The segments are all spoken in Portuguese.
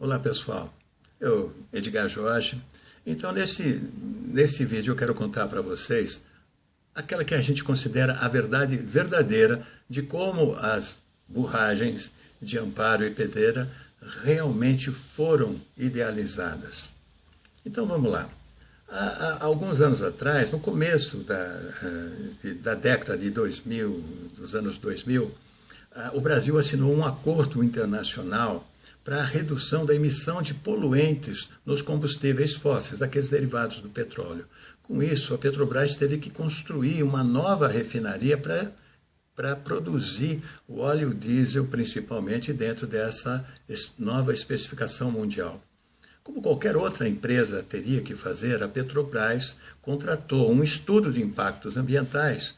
Olá pessoal, eu, Edgar Jorge. Então nesse vídeo eu quero contar para vocês aquela que a gente considera a verdade verdadeira de como as barragens de Amparo e Pedreira realmente foram idealizadas. Então vamos lá. Há alguns anos atrás, no começo da década de 2000, dos anos 2000, o Brasil assinou um acordo internacional para a redução da emissão de poluentes nos combustíveis fósseis, aqueles derivados do petróleo. Com isso, a Petrobras teve que construir uma nova refinaria para produzir o óleo diesel, principalmente dentro dessa nova especificação mundial. Como qualquer outra empresa teria que fazer, a Petrobras contratou um estudo de impactos ambientais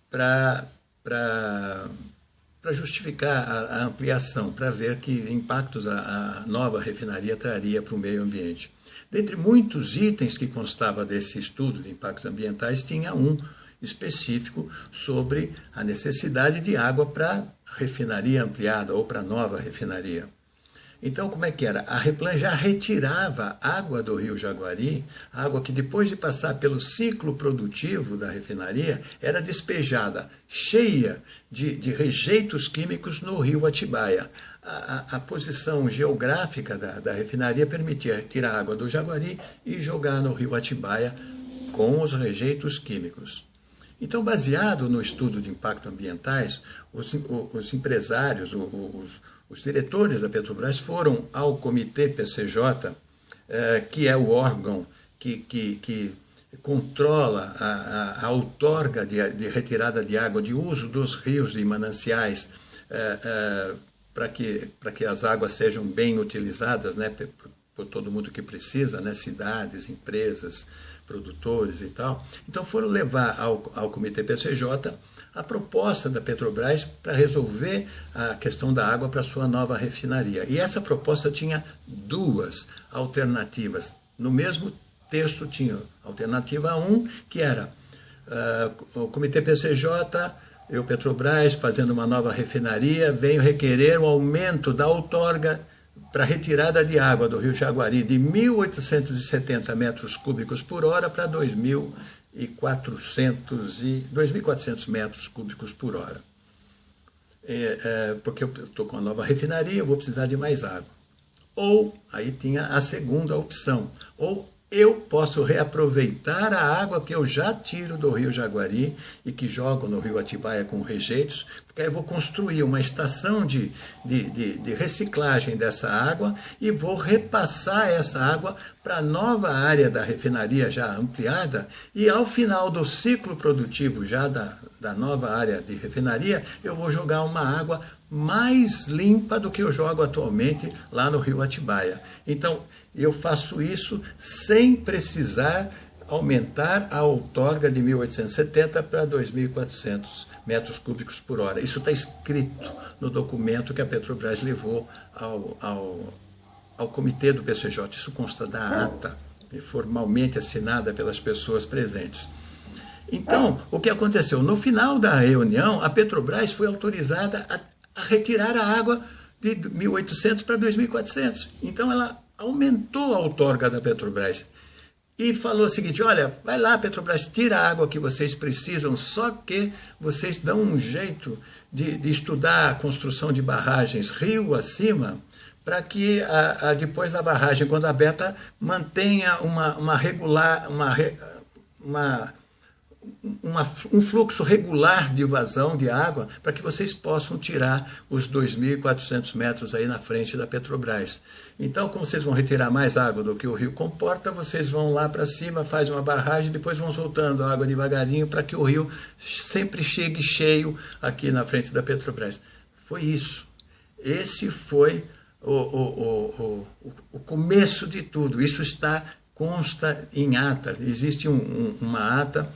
para justificar a ampliação, para ver que impactos a nova refinaria traria para o meio ambiente. Dentre muitos itens que constava desse estudo de impactos ambientais, tinha um específico sobre a necessidade de água para a refinaria ampliada ou para a nova refinaria. Então, como é que era? A Replan já retirava água do rio Jaguari, água que depois de passar pelo ciclo produtivo da refinaria, era despejada cheia de rejeitos químicos no rio Atibaia. A posição geográfica da refinaria permitia retirar água do Jaguari e jogar no rio Atibaia com os rejeitos químicos. Então, baseado no estudo de impactos ambientais, os empresários, os diretores da Petrobras foram ao Comitê PCJ, que é o órgão que controla a outorga de retirada de água, de uso dos rios e mananciais, para que as águas sejam bem utilizadas, né, por todo mundo que precisa, né, cidades, empresas, produtores e tal. Então foram levar ao Comitê PCJ a proposta da Petrobras para resolver a questão da água para a sua nova refinaria. E essa proposta tinha duas alternativas. No mesmo texto tinha alternativa 1, que era o Comitê PCJ e o Petrobras fazendo uma nova refinaria, veio requerer o aumento da outorga para retirada de água do rio Jaguari de 1.870 metros cúbicos por hora para 2.400 metros cúbicos por hora. Porque eu estou com a nova refinaria, eu vou precisar de mais água. Ou, aí tinha a segunda opção, ou eu posso reaproveitar a água que eu já tiro do rio Jaguari e que jogo no rio Atibaia com rejeitos, porque aí eu vou construir uma estação de reciclagem dessa água e vou repassar essa água para a nova área da refinaria já ampliada, e ao final do ciclo produtivo já da nova área de refinaria, eu vou jogar uma água mais limpa do que eu jogo atualmente lá no rio Atibaia. Então, eu faço isso sem precisar aumentar a outorga de 1.870 para 2.400 metros cúbicos por hora. Isso está escrito no documento que a Petrobras levou ao comitê do PCJ. Isso consta da ata, formalmente assinada pelas pessoas presentes. Então, o que aconteceu? No final da reunião, a Petrobras foi autorizada a retirar a água de 1.800 para 2.400. Então, ela aumentou a outorga da Petrobras e falou o seguinte: olha, vai lá, Petrobras, tira a água que vocês precisam, só que vocês dão um jeito de estudar a construção de barragens rio acima, para que depois a barragem, quando aberta, mantenha um fluxo regular de vazão de água, para que vocês possam tirar os 2.400 metros aí na frente da Petrobras. Então, como vocês vão retirar mais água do que o rio comporta, vocês vão lá para cima, fazem uma barragem, depois vão soltando a água devagarinho para que o rio sempre chegue cheio aqui na frente da Petrobras. Foi isso. Esse foi o começo de tudo. Isso consta em ata. Existe uma ata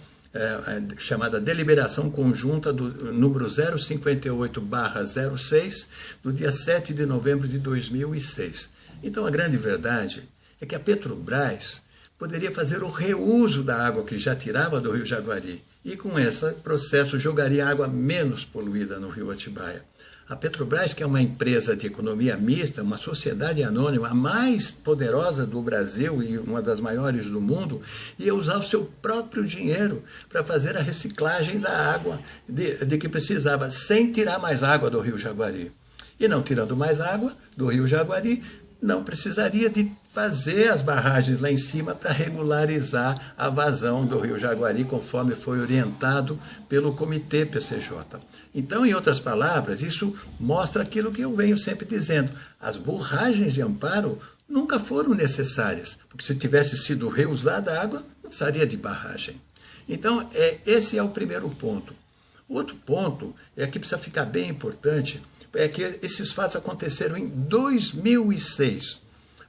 chamada Deliberação Conjunta do número 058/06, do dia 7 de novembro de 2006. Então, a grande verdade é que a Petrobras poderia fazer o reuso da água que já tirava do rio Jaguari e, com esse processo, jogaria água menos poluída no rio Atibaia. A Petrobras, que é uma empresa de economia mista, uma sociedade anônima, a mais poderosa do Brasil e uma das maiores do mundo, ia usar o seu próprio dinheiro para fazer a reciclagem da água de que precisava, sem tirar mais água do Rio Jaguari. E não tirando mais água do Rio Jaguari, não precisaria de fazer as barragens lá em cima para regularizar a vazão do Rio Jaguari, conforme foi orientado pelo Comitê PCJ. Então, em outras palavras, isso mostra aquilo que eu venho sempre dizendo. As barragens de amparo nunca foram necessárias, porque se tivesse sido reusada a água, não precisaria de barragem. Então, esse é o primeiro ponto. O outro ponto é que precisa ficar bem importante, é que esses fatos aconteceram em 2006,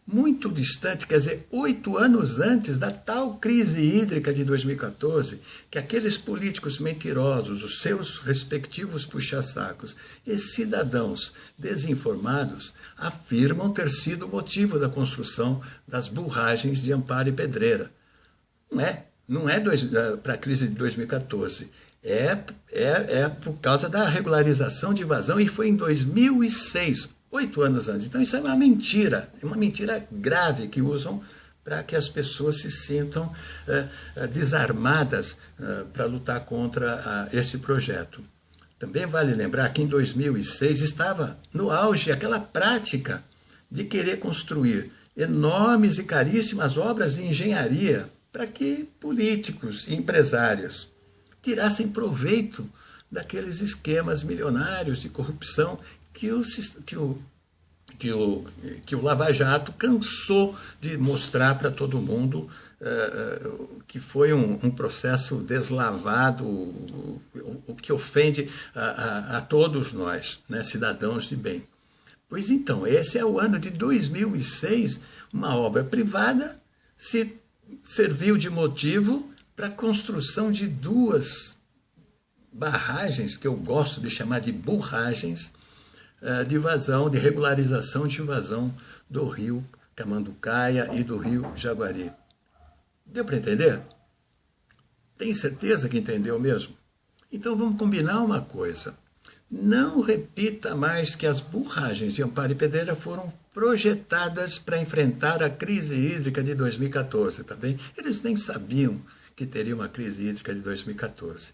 muito distante, quer dizer, 8 anos antes da tal crise hídrica de 2014, que aqueles políticos mentirosos, os seus respectivos puxa-sacos e cidadãos desinformados afirmam ter sido o motivo da construção das barragens de Amparo e Pedreira. Não é para a crise de 2014. É por causa da regularização de vazão e foi em 2006, 8 anos antes. Então isso é uma mentira grave que usam para que as pessoas se sintam desarmadas para lutar contra esse projeto. Também vale lembrar que em 2006 estava no auge aquela prática de querer construir enormes e caríssimas obras de engenharia para que políticos e empresários tirassem proveito daqueles esquemas milionários de corrupção que o Lava Jato cansou de mostrar para todo mundo que foi um processo deslavado, o que ofende a todos nós, né, cidadãos de bem. Pois então, esse é o ano de 2006, uma obra privada se serviu de motivo para a construção de 2 barragens, que eu gosto de chamar de burragens, de vazão, de regularização de vazão do rio Camanducaia e do rio Jaguari. Deu para entender? Tem certeza que entendeu mesmo? Então vamos combinar uma coisa. Não repita mais que as barragens de Amparo e Pedreira foram projetadas para enfrentar a crise hídrica de 2014, tá bem? Eles nem sabiam que teria uma crise hídrica de 2014.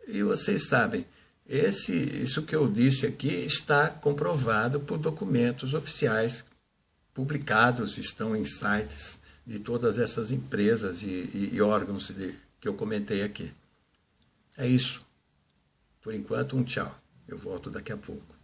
E vocês sabem, isso que eu disse aqui está comprovado por documentos oficiais publicados, estão em sites de todas essas empresas e órgãos que eu comentei aqui. É isso. Por enquanto, um tchau. Eu volto daqui a pouco.